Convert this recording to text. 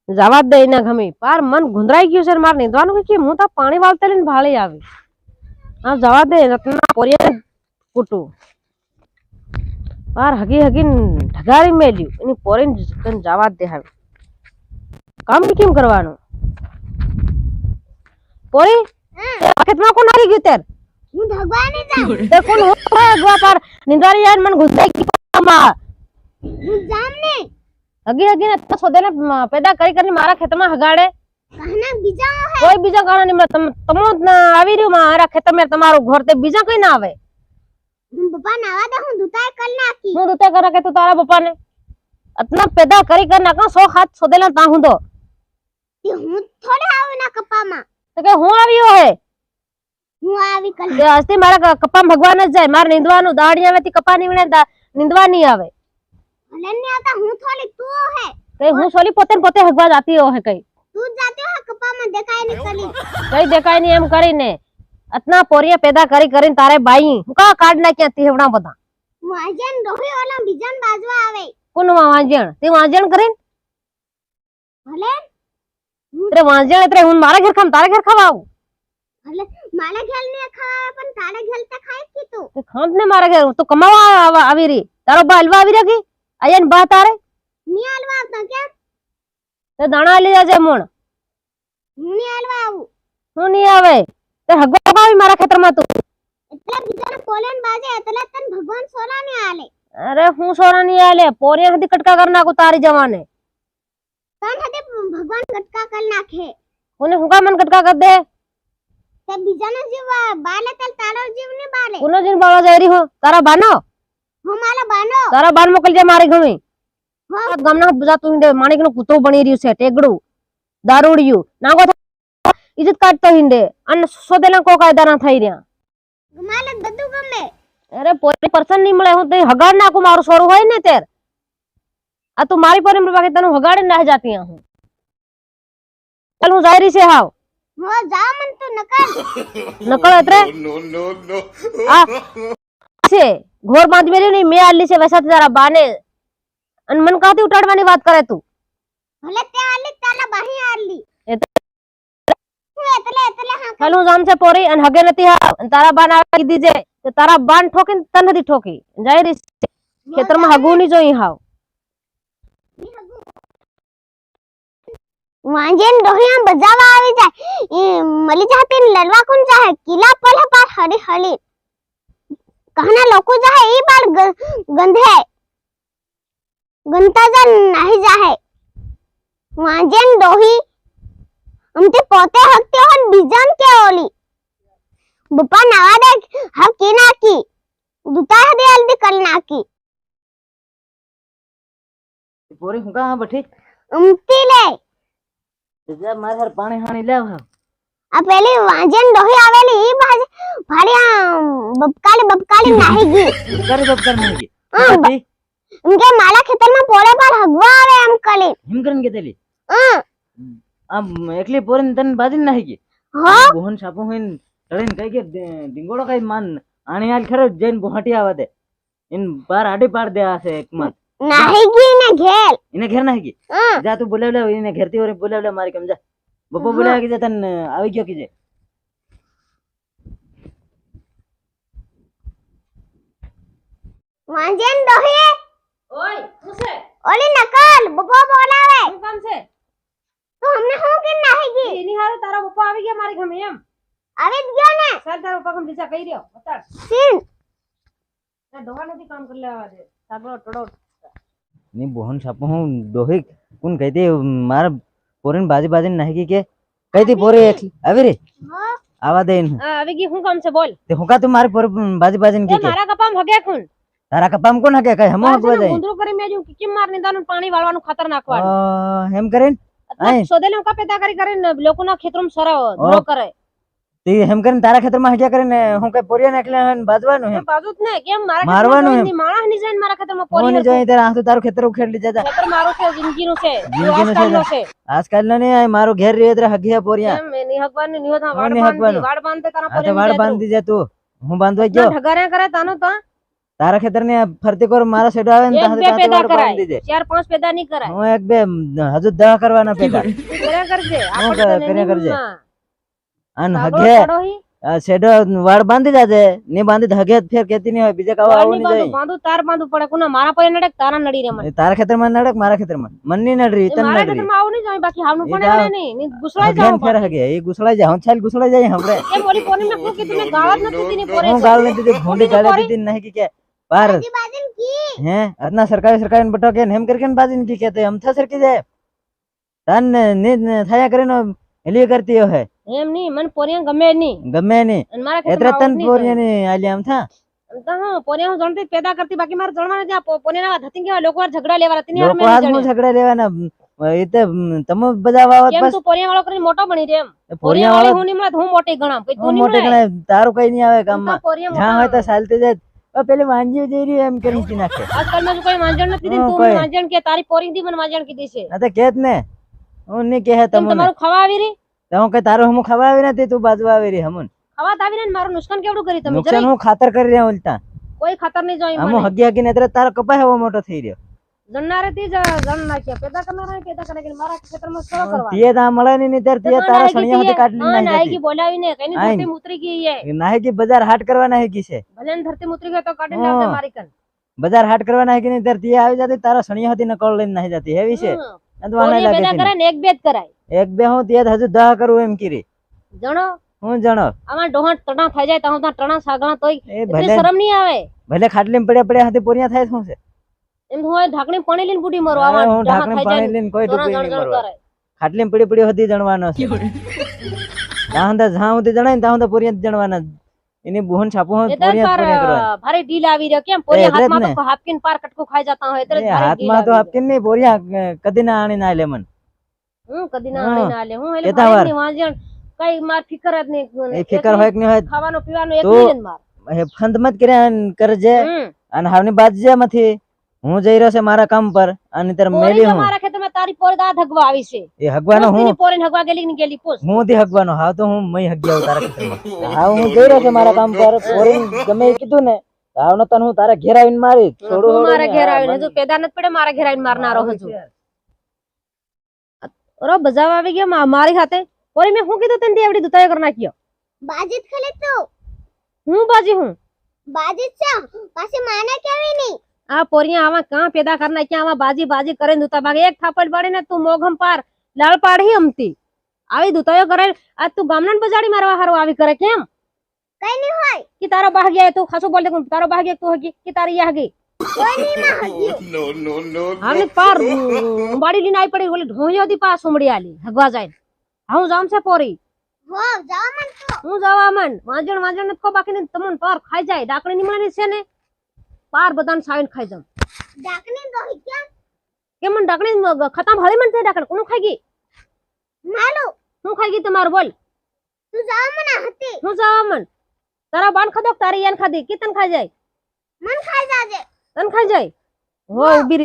જવા જ દે એના ગમે પાર મન ગુંદરાઈ ગયું છે માર નીંદવાનું કે હું તો પાણી વાળતા લઈને ભાળી આવી હા જવા દે રત્ના પોરિયા કૂટું પાર હગી હગી ઢગારી મેલ્યું એની પોરીને જવા જ દે હવે કામ કેમ કરવાનું પોરી ખેતમાં કોણ આવી ગયું તેર હું ભગવાને જાઉં તે કોણ હગવા પાર નિંદારી યાર મન ગુંદાઈ ગયું હું જામ ને હગી હગી ને તો સોદેને પેદા કરી કરીને મારા ખેતરમાં હગાડે કહના બીજા હે કોઈ બીજા કારણ નહીં તમો આવી રહ્યું મારા ખેતરમાં તમારું ઘર તે બીજા કઈ ના આવે હું પપ્પા નાવા દે હું દુતાય કલ નાખી હું દુતે કરા કે તું તારા પપ્પા ને અતના પેદા કરી નાખા 100 હાથ સોદેલા તા હું દો તે હું થોડે આવું ના કપામાં તો કે હું આવ્યો હે હું આવી કલ તે હસ્તી મારા કપા ભગવાન જ જાય માર નીંદવાનું દાડી આવે તી કપા નીવણે નીંદવા નહીં આવે ભલે ને આતા હું થોડી તું હે કઈ હું સોલી પોતે પોતે હગવા જાતી હો હે કઈ તું જાતે હે કપામાં દેખાય ને કલી કઈ દેખાય નહીં એમ કરીને અતના પોરિયા પેદા કરી કરીને તારે બાઈ હું કા કાઢ નાખ્યા તીવડા બધા વાજન ડોહી ઓલા બીજાન બાજવા આવે કોણ વાંજણ તે વાંજણ કરીને ભલે તે વાંજણ એટલે હું મારા ઘર ખામ તારા ઘર ખાવા આવું ભલે મારા ઘેલ ને ખાવા પણ તારા ઘેલ તો ખાય કે તું તે ખામ ને મારા ઘર તું કમાવા આવી રહી તારો બા હલવા આવી રહી આયન બા તારે ની આલવા આવતા કે તે દાણા લઈ જાજે મોણ હું ની આલવા આવું હું નહીં આવે તે હગવા આવી મારા ખેતરમાં તું એટલે બીજાને પોલેન બાજે એટલે તન ભગવાન સોલા ને આલે અરે હું સોના નહીં આલે પોરિયા હદી કટકા કર નાખું તારી જવાને તન હતે ભગવાન કટકા કલ નાખે કોને હું કા મન કટકા કર દે તે બીજાનો જીવ બાલે તલ તારો જીવ ને બાલે કોનો જીન બાવા જઈ રહી હો તારા બાનો હું માલા બાનો તારા બાન મોકલ દે મારી ઘમે હા ગામના બધા તું માણિક નું કૂતરું બની રહ્યું છે ટેગડું દારૂડિયું નાગો ઇજ્જત કાઢતો હિંડે અને સોદેલા કો કાયદા ના થઈ રહ્યા માલા બધું ગમે અરે પોતે પર્સન નહીં મળે હું તે હગાડ નાખું મારું સોરું હોય ને તેર આ તું મારી પર બાકી તને હગાડે ના જાતી હું ચાલ હું જાયરી છે હાવ હો જા મન તું નકલ નકળ અત્રે આ છે ઘોર બાંધ મેલી નહીં મેં આલી છે વૈસા તારા બાને અને મન કાથી ઉટાડવાની વાત કરે તું ભલે તે આલી તાલા બાહી આલી એટલે હું એટલે હા ચાલ હું જામ છે પોરી અને હગે નથી હાવ અને તારા બાન આવી દીજે તો તારા બાન ઠોકી તને નથી ઠોકી જાયરી છે ખેતરમાં હગું નહીં જોઈ હાવ વાંજન ડોહિયા બજાવા આવી જાય ઈ મલી જાતે લલવા કોણ ચાહે કિલા પલે પાર હરી હલી कहना लोको जाहे ई बार गंधे गंता जा नहीं जाहे वांजन डोही हमते पोते हकते हन बीजान के ओली बप्पा नवा दे हकी ना की दुता दे जल्दी कल ना की પોરી હું કા બેઠી उमती ले જા માર હર પાણી હાણી લાવ હા आ पहली वांजन डोही आवेली ई बाज भाड़िया बबकाली नहीं गी કરી બબ નહીં કે उनके माला खेतर में पोरे पर हगवा आवे हम कली હિમ કરન કે તેલી हां આમ એકલી પોરીન તન બાજી નહીં કે हो બોહન સાપો હોઈન તળીન કઈ કે ડીંગોડો કઈ માન આણી હાલ ખરો જઈને બોહટી આવા દે ઇન બાર આડી પાડ દે આસે એક મત नहीं गी ने घेल એને ઘેર નહીં કે हां જા તું બોલાવ લે એને ઘેરથી ઓરે બોલાવ લે મારી કમ જા બપો બોલાવ કે તન આવી ગયો કે જે वांजन डोही ઓય શું છે ओली नकल बबो बोलावे શું કામ છે तो हमने हो के नहीं गी એની હારે તારા પપ્પા આવી ગયા મારી ઘમે એમ अबे गयो ने ચાલ તારા પપ્પા કોણ બીજા કહી રહ્યો બતાડ सीन ના ડોહા નથી કામ કરી લેવા દે સાગરો ટડો ની બોહન સાપો હું દોહી કોણ કહેતી માર પોરીન બાજી બાજી નહીં કે કહેતી પોરી એકલી આવી રે हो આવા દે હા આવી ગઈ શું કામ છે બોલ તે હું કા તું મારી પોર બાજી બાજી તે કે મારા કપામ હગે કોણ તારા કપામ કોણ હકે કઈ હમો હકવા જાય ગુંદરો કરી મેજું કિમ માર નિંદાનું પાણી વાળવાનું ખાતર નાખવાનું હેમ કરીને આય સોદેલે હું કા પેદા કરીને લોકોના ખેતરમાં સરાવ ધરો કરે તે હેમ કરીને તારા ખેતરમાં હટ્યા કરીને હું કઈ પોરિયાને એકલે બાજવાનું હે બાજુ જ ને કેમ મારા મારવાનું ખેતરમાં એમ. માણસ ની જઈને મારા ખેતરમાં કોની પોરી જોઈ તારા હાથ તારું ખેતર ઉખેડ લીધા તા ખેતર મારું છે જિંદગીનું છે જિંદગીનું છે આજકાલનું છે આજકાલ નો નહીં મારો ઘેર રહે એટલે હગિયા પોરિયા એમ એની હગવાનું ની હોતા વાડ કોની બાંધી હગવાનું? વાડ બાંધતે તારા આ તો પોરી વાડ બાંધી જા તું હું બાંધવા ગયો ઢગાર્યા કરે તાનો તો તારા ખેતર ને ફરતી કોર મારા સેડો આવે ને એક તાહે બે તાતે પેદા વાળું પાડી કરાય દીજે 4-5 પેદા નહીં કરાય હું એક બે હજુ 10 કરવાના પેદા કર્યા કરજે હું આપણે તો કર્યા કરજે. નહીં અને માં. હગે સાગડો હી સેડો વાળ બાંધી જાજે ને બાંધી તો હગે ફેર કેતી નહીં હોય બીજે કાવા આવું વાળની નહીં બાંધું જાય બાંધું તાર બાંધું પડે કોના મારા પર નડે તારા નડી રે મને તારા ખેતર માં નડક મારા ખેતર માં મન ની નડરી એ તન મારા નડરી ખેતરમાં આવું નહીં જાય બાકી હાવનું એ પણ તો એવડે નહીં ની ગુસળાઈ હગેન જાવ ફેર હગે એ ગુસળાઈ જાય હું છાલ ગુસળાઈ જાય હમણે એ મોરી પોની મેં શું કીધું મેં ગાળ જ નથી દીધી પોરે હું ગાળ નથી દીધી ભૂંડી ગાળે દીધી નહીં કે પાર બાજન કી હે અદના સરકારી બટો કે હેમ કરકે બાજી ની કહેતે हम था सरकी जाए તન ને થાયા કરીને હેલી કરતી હે એમ નહીં મને પોરિયા ગમે નહીં ગમે ની અને મારા એતરે ખેતરમાં તન પોરિયા ની આલી આમ થા તો હા પોરિયા હું જણતી પેદા કરતી બાકી મારે જણવાના ત્યાં પોરિયા ના ધતિંગ કેવા લોકો વાર ઝઘડા લેવા હતી ને લોકો હાથ માં ઝઘડા લેવાના એતે તમે બધા વાવત કેમ બસ તું પોરિયા વાળો કરીને મોટો બની રે એમ પોરિયા પોરિયા વાળી વાળો હું નિમળત હું મોટી ગણામ પછી તું હું મોટે નિમળે ગણે તારું કઈ નહીં આવે કામ માં પોરિયા જ્યાં હોય તો ચાલતી જાય પેલી વાંજી જઈ રહી એમ કરી કી નાખે આજકાલ મેં કોઈ માંજણ નથી દીધી હા, તું કોઈ. મને માંજણ કે તારી પોરી થી મને માંજણ કીધી છે આ તો કેત ને હું ની કહે કેમ તમને તમારું ખાવા આવી રહી તો હું કઈ તારું હમ ખવા આવી નથી તું બાજુ આવી રહી હમન ખાવા તો આવી રહી ને મારું નુકસાન કેવડું કરી તમે નુકસાન જરાય હું ખાતર કરી રહ્યા ઉલટા કોઈ ખાતર નહીં જોઈ આમ મને હગી હગી ને એટલે તારો કપાય એવો મોટો થઈ રહ્યો જણનારે થી જ જણ નાખ્યા પેદા કરનારા પેદા કરે કે મારા ખેતરમાં શું કરવા તીએ તા મળે નહીં ત્યારે તીએ તારા સણિયા માંથી કાઢી હા નાખી નાયકી બોલાવીને કઈની આઈ. ધરતી ઉતરી ગઈ છે નાહી કે બજાર હાટ કરવા નાહી કી છે ભલે ને ધરતી ઉતરી ગઈ તો કાઢીને આવજે હા. મારી કન બજાર હાટ કરવા નાહી કે ત્યારે તીએ આવી જતી તારા સણિયા હતી નકળ લઈને નાહી જતી હેવી છે હમ. અંદવાના પોરિયા લાગે પેદા છે કરે ને એક બે જ કરાય એક બે હું તીએ હજુ 10 કરું એમ કીરી જણો હું જણો આમાં ડોહા ટણા થઈ જાય તો ટણા સાગણા તોય એ એટલી ભલે શરમ નહીં આવે ભલે ખાટલી પડ્યા પડ્યા હાથે પોરિયા થાય શું છે એમ હોય ઢાકણી પાણી લઈને બુડી મરો હવે આમાં હું ડોહા ઢાંકણી થઈ જાય પાણી લઈને કોઈ જણા ડૂબી જણ નહીં જણ મરવા કરે ખાટલી પડી પડી હતી જણવાનો છે જ્યાં સુધી જણાય ને ત્યાં સુધી પોરિયા જ જણવાના એની બુહન છાપું એ તો પોરિયા પર પોરિયા કરવા ભારે ઢીલ આવી રહ્યો કેમ પોરી એટલે જ હાથમાં ને. તો હાપકીન પાર કટકો ખાઈ જતા હોય એટલે જ ભારે ઢીલ હાથમાં તો આવી આપકે નહીં પોરિયા કદી ના આણી ના લે મન રહ્યો. હું કદી ના હા. આણે ના લે હું એટલે કેતા વાર. ભારે ની વાંજણ કઈ માર ફિકર જ નહીં એ ફિકર હોય કે નહીં હોય ખાવાનું પીવાનું એક તો- મિનિટ માર એ ફંદ મત કર્યા કરજે હમ. અને હાવની બાદ જે માંથી હું જઈ રહ્યો છે મારા કામ પર અને ત્યારે પોરી મેલી હું તમારા ખેતરમાં તારી પોરી દાંત હગવા આવી છે એ હગવાનો હું પોસ્તીની પોરીને હગવા ગેલી ને ગેલી પોસ્ત હું થી હગવાનો હાવ તો હું મય હગી આવું તારા ખેતરમાં હાવ હું જઈ રહ્યો છે મારા કામ પર પોરીન ગમે એ કીધું ને હાવ ન તને હું તારા ઘેર આવીને મારી થોડું હું મારા ઘેર આવીને હજુ પેદા નથી પડે મારા ઘેર આવીને મારનારો હજુ અરે બજાવા આવી ગયા મારી હાથે પોરી મેં શું કીધું તને એવડી દુતાયો કરી નાખ્યો બાજીત ખાલી તો હું બાજી હું બાજીત છે પાછી માને કેવી નહીં આ પોરિયા આમાં કાં પેદા કરી નાખ્યા આમાં બાજી બાજી કરીને દુતા ભાગે એક થાપડ પાડીને તું મોઘમ પાર લાળ પાડી અમતી આવી દુતાયો કરે આ તું ગામના બજાડી મારવા હારું આવી કરે કેમ કઈ નહીં હોય કે તારો ભાગ્ય તું ખાસો બોલ દે તારો ભાગ્ય તું હગી કે તારી યા હગી કોઈ નહીં માં હગ્યું આમને પાર ઉંબાડી લીને આવી પડી ઓલી ઢોંયો દી પાસ ઉમડી આલી હગવા જાય હું જામ છે પોરી હો જાવ મન તો હું જવા મન વાંજણ ને કો બાકી ને તમન પાર ખાઈ જાય ડાકણી નીમળાની છે ને પાર બધાને સાવીને ખાઈ જામ ડાકની દોહી ક્યાં કે મન ડાકણી ખતમ હળી મન થઈ ડાકણ કોનું ખાઈ ગઈ માલું હું ખાઈ ગઈ તમારું બોલ તું જાવ મને હતી હું જવા મન તારા બાન ખાધો કે તારી યાન ખાધી કે તન ખાઈ જાય મન ખાઈ જાજે તન ખાઈ જાય હો ઉભી